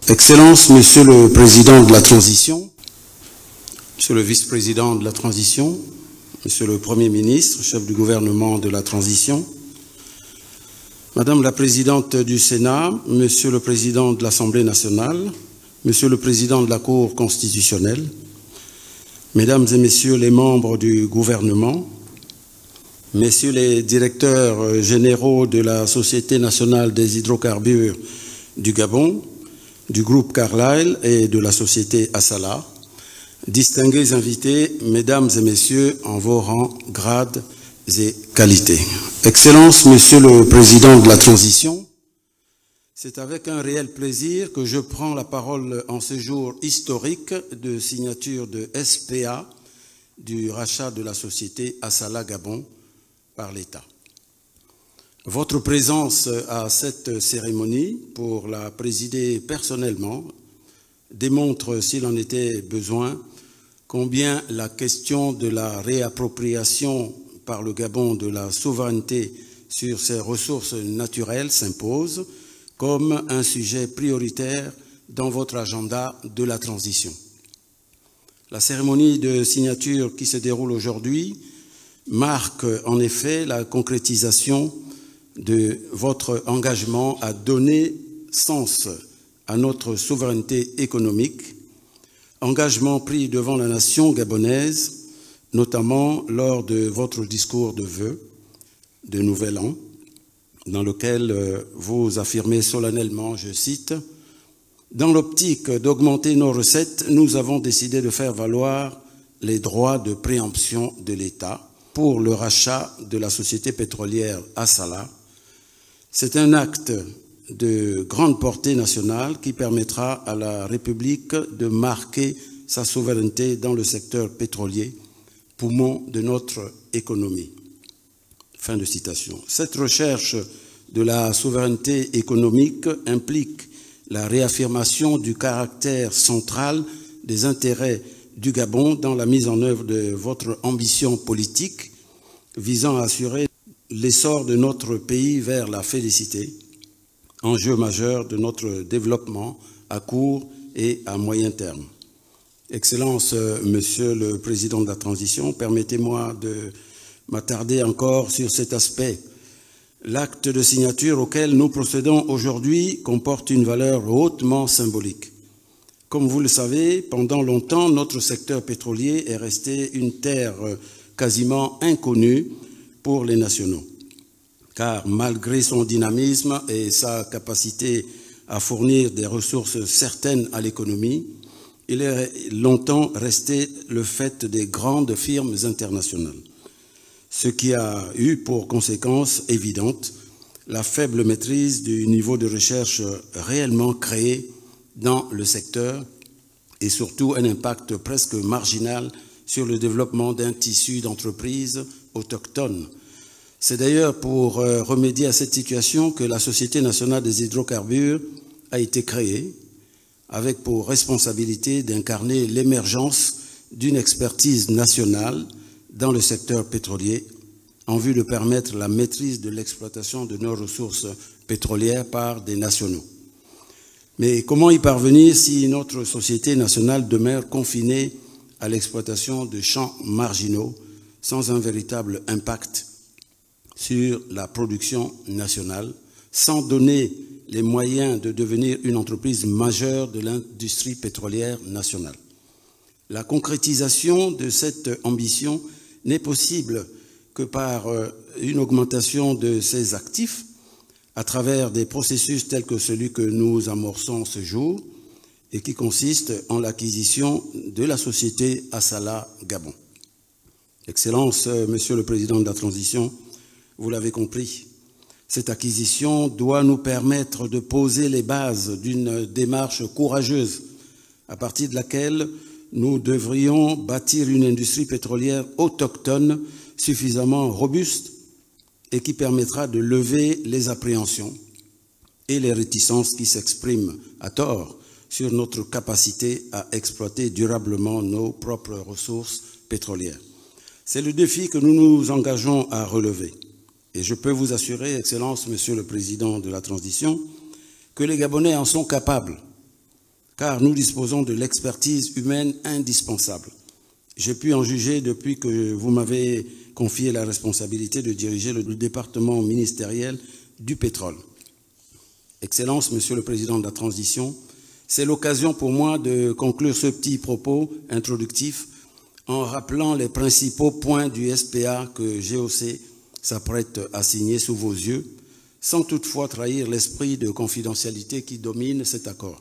Excellences, Monsieur le Président de la Transition, Monsieur le Vice-président de la Transition, Monsieur le Premier ministre, chef du gouvernement de la Transition, Madame la Présidente du Sénat, Monsieur le Président de l'Assemblée nationale, Monsieur le Président de la Cour constitutionnelle, Mesdames et Messieurs les membres du gouvernement, Messieurs les directeurs généraux de la Société nationale des hydrocarbures du Gabon, du groupe Carlyle et de la société Assala, distingués invités, Mesdames et Messieurs, en vos rangs, grades et qualités. Excellences, Monsieur le Président de la Transition, c'est avec un réel plaisir que je prends la parole en ce jour historique de signature de SPA du rachat de la société Assala Gabon par l'État. Votre présence à cette cérémonie, pour la présider personnellement, démontre, s'il en était besoin, combien la question de la réappropriation par le Gabon de la souveraineté sur ses ressources naturelles s'impose comme un sujet prioritaire dans votre agenda de la transition. La cérémonie de signature qui se déroule aujourd'hui marque en effet la concrétisation de votre engagement à donner sens à notre souveraineté économique, engagement pris devant la nation gabonaise, notamment lors de votre discours de vœux de Nouvel An, dans lequel vous affirmez solennellement, je cite, « Dans l'optique d'augmenter nos recettes, nous avons décidé de faire valoir les droits de préemption de l'État pour le rachat de la société pétrolière Assala. C'est un acte de grande portée nationale qui permettra à la République de marquer sa souveraineté dans le secteur pétrolier, poumon de notre économie. » Fin de citation. Cette recherche de la souveraineté économique implique la réaffirmation du caractère central des intérêts du Gabon dans la mise en œuvre de votre ambition politique visant à assurer l'essor de notre pays vers la félicité, enjeu majeur de notre développement à court et à moyen terme. Excellence, Monsieur le Président de la Transition, permettez-moi de m'attarder encore sur cet aspect. L'acte de signature auquel nous procédons aujourd'hui comporte une valeur hautement symbolique. Comme vous le savez, pendant longtemps, notre secteur pétrolier est resté une terre quasiment inconnue pour les nationaux, car malgré son dynamisme et sa capacité à fournir des ressources certaines à l'économie, il est longtemps resté le fait des grandes firmes internationales, ce qui a eu pour conséquence évidente la faible maîtrise du niveau de recherche réellement créé dans le secteur et surtout un impact presque marginal sur le développement d'un tissu d'entreprises autochtones. C'est d'ailleurs pour remédier à cette situation que la Société nationale des hydrocarbures a été créée, avec pour responsabilité d'incarner l'émergence d'une expertise nationale dans le secteur pétrolier, en vue de permettre la maîtrise de l'exploitation de nos ressources pétrolières par des nationaux. Mais comment y parvenir si notre société nationale demeure confinée à l'exploitation de champs marginaux sans un véritable impact sur la production nationale, sans donner les moyens de devenir une entreprise majeure de l'industrie pétrolière nationale? La concrétisation de cette ambition n'est possible que par une augmentation de ses actifs à travers des processus tels que celui que nous amorçons ce jour et qui consiste en l'acquisition de la société Assala Gabon. Excellence, Monsieur le Président de la Transition, vous l'avez compris, cette acquisition doit nous permettre de poser les bases d'une démarche courageuse à partir de laquelle nous devrions bâtir une industrie pétrolière autochtone suffisamment robuste et qui permettra de lever les appréhensions et les réticences qui s'expriment à tort sur notre capacité à exploiter durablement nos propres ressources pétrolières. C'est le défi que nous nous engageons à relever. Et je peux vous assurer, Excellence, Monsieur le Président de la Transition, que les Gabonais en sont capables car nous disposons de l'expertise humaine indispensable. J'ai pu en juger depuis que vous m'avez confié la responsabilité de diriger le département ministériel du pétrole. Excellence, Monsieur le Président de la Transition, c'est l'occasion pour moi de conclure ce petit propos introductif en rappelant les principaux points du SPA que GOC s'apprête à signer sous vos yeux, sans toutefois trahir l'esprit de confidentialité qui domine cet accord.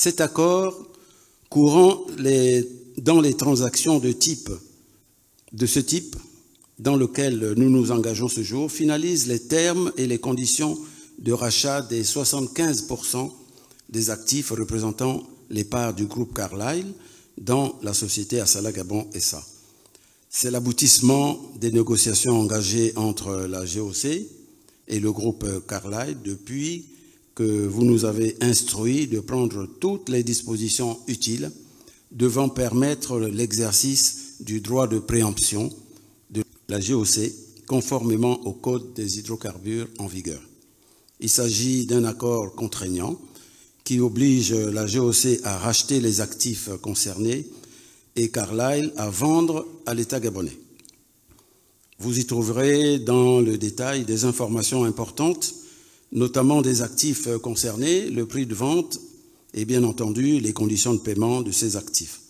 Cet accord, courant dans les transactions de ce type, dans lequel nous nous engageons ce jour, finalise les termes et les conditions de rachat des 75% des actifs représentant les parts du groupe Carlyle dans la société Assala Gabon SA. C'est l'aboutissement des négociations engagées entre la GOC et le groupe Carlyle depuis que vous nous avez instruits de prendre toutes les dispositions utiles devant permettre l'exercice du droit de préemption de la GOC conformément au Code des hydrocarbures en vigueur. Il s'agit d'un accord contraignant qui oblige la GOC à racheter les actifs concernés et Carlyle à vendre à l'État gabonais. Vous y trouverez dans le détail des informations importantes, notamment des actifs concernés, le prix de vente et bien entendu les conditions de paiement de ces actifs.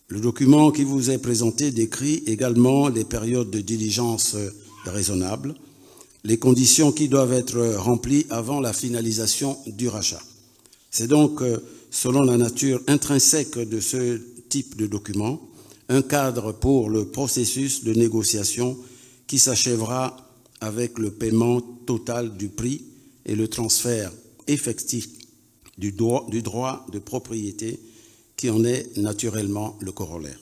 Le document qui vous est présenté décrit également les périodes de diligence raisonnables, les conditions qui doivent être remplies avant la finalisation du rachat. C'est donc, selon la nature intrinsèque de ce type de document, un cadre pour le processus de négociation qui s'achèvera avec le paiement total du prix et le transfert effectif du droit de propriété qui en est naturellement le corollaire.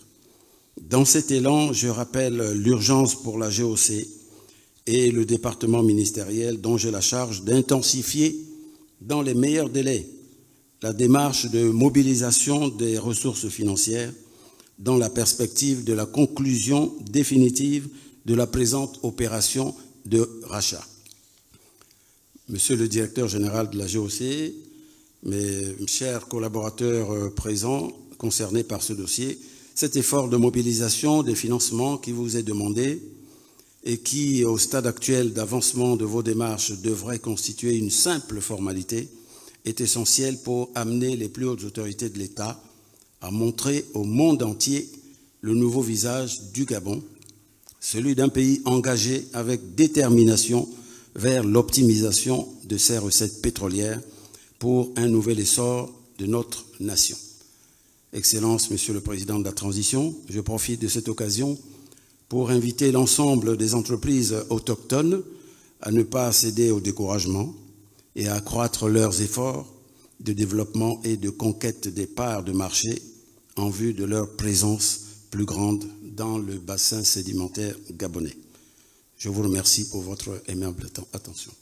Dans cet élan, je rappelle l'urgence pour la GOC et le département ministériel dont j'ai la charge d'intensifier dans les meilleurs délais la démarche de mobilisation des ressources financières dans la perspective de la conclusion définitive de la présente opération de rachat. Monsieur le directeur général de la GOC, mes chers collaborateurs présents concernés par ce dossier, cet effort de mobilisation des financements qui vous est demandé et qui, au stade actuel d'avancement de vos démarches, devrait constituer une simple formalité, est essentiel pour amener les plus hautes autorités de l'État à montrer au monde entier le nouveau visage du Gabon, celui d'un pays engagé avec détermination vers l'optimisation de ses recettes pétrolières pour un nouvel essor de notre nation. Excellence, Monsieur le Président de la Transition, je profite de cette occasion pour inviter l'ensemble des entreprises autochtones à ne pas céder au découragement et à accroître leurs efforts de développement et de conquête des parts de marché en vue de leur présence plus grande dans le bassin sédimentaire gabonais. Je vous remercie pour votre aimable attention.